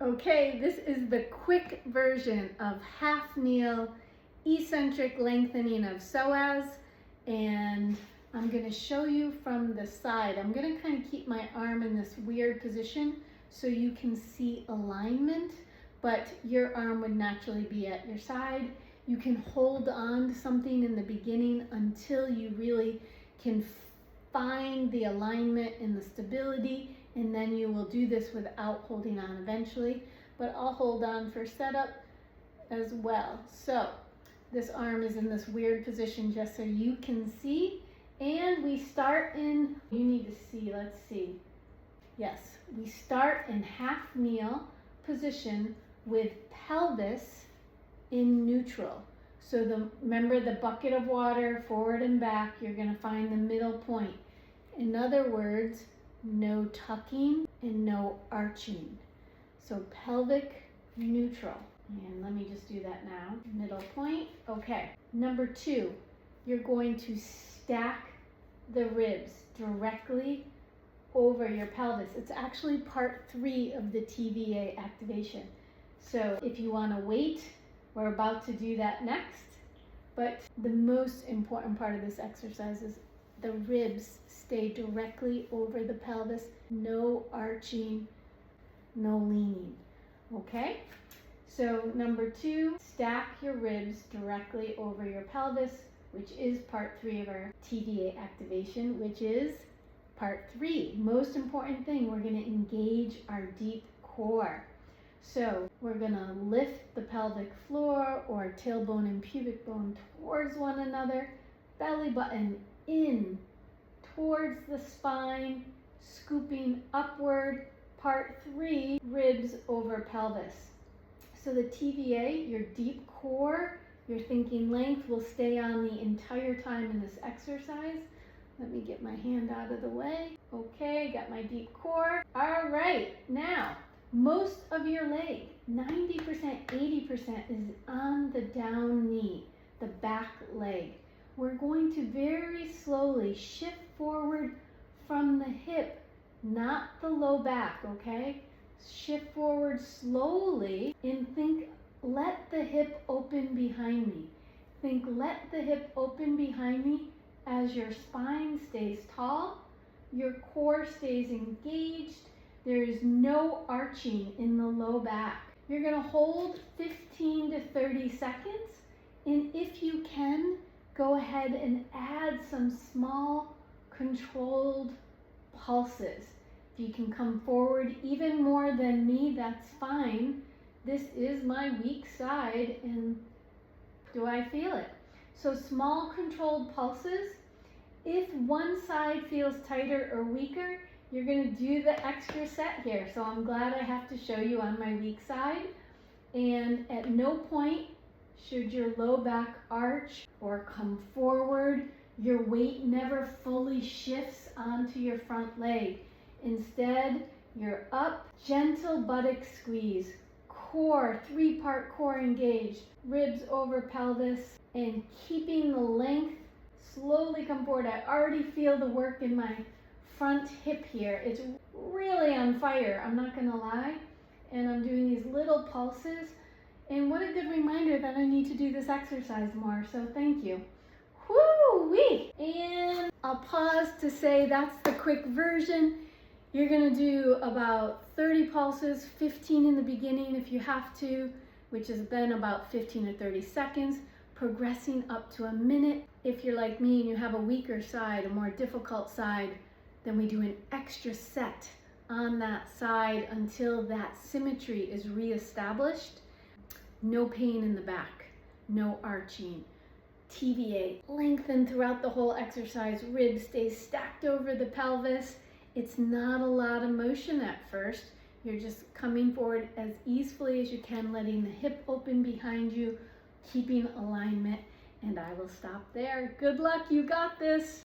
Okay, this is the quick version of half kneel eccentric lengthening of psoas, and I'm going to show you from the side. I'm going to kind of keep my arm in this weird position so you can see alignment, but your arm would naturally be at your side. You can hold on to something in the beginning until you really can find the alignment and the stability, and then you will do this without holding on eventually, but I'll hold on for setup as well. So this arm is in this weird position just so you can see, and we start in, you need to see, let's see. Yes, we start in half kneel position with pelvis in neutral. So remember the bucket of water, forward and back, you're going to find the middle point. In other words, no tucking and no arching. So pelvic neutral. And let me just do that now. Middle point. Okay. Number 2, you're going to stack the ribs directly over your pelvis. It's actually part 3 of the TVA activation. So if you want to wait, we're about to do that next. But the most important part of this exercise is the ribs stay directly over the pelvis, no arching, no leaning. Okay? So number 2, stack your ribs directly over your pelvis, which is part 3 of our TVA activation, which is part 3. Most important thing, we're going to engage our deep core. So we're going to lift the pelvic floor or tailbone and pubic bone towards one another, belly button in towards the spine, scooping upward. Part 3, ribs over pelvis. So the TVA, your deep core, your thinking length will stay on the entire time in this exercise. Let me get my hand out of the way. Okay, got my deep core. All right, now most of your leg, 90%, 80% is on the down knee, the back leg. We're going to very slowly shift forward from the hip, not the low back, okay? Shift forward slowly and think, let the hip open behind me. Think, let the hip open behind me as your spine stays tall, your core stays engaged. There is no arching in the low back. You're going to hold 15 to 30 seconds, and if you can, go ahead and add some small controlled pulses. If you can come forward even more than me, that's fine. This is my weak side, and do I feel it? So small controlled pulses. If one side feels tighter or weaker, you're going to do the extra set here. So I'm glad I have to show you on my weak side. And at no point should your low back arch or come forward. Your weight never fully shifts onto your front leg. Instead, you're up, gentle buttock squeeze, core, 3-part core engaged, ribs over pelvis, and keeping the length. Slowly come forward. I already feel the work in my front hip here. It's really on fire, I'm not gonna lie. And I'm doing these little pulses. And what a good reminder that I need to do this exercise more, so thank you. Woo-wee! And I'll pause to say that's the quick version. You're gonna do about 30 pulses, 15 in the beginning if you have to, which is then about 15 or 30 seconds, progressing up to a minute. If you're like me and you have a weaker side, a more difficult side, then we do an extra set on that side until that symmetry is reestablished. No pain in the back, no arching. TVA, lengthen throughout the whole exercise. Ribs stay stacked over the pelvis. It's not a lot of motion at first. You're just coming forward as easily as you can, letting the hip open behind you, keeping alignment, and I will stop there. Good luck, you got this.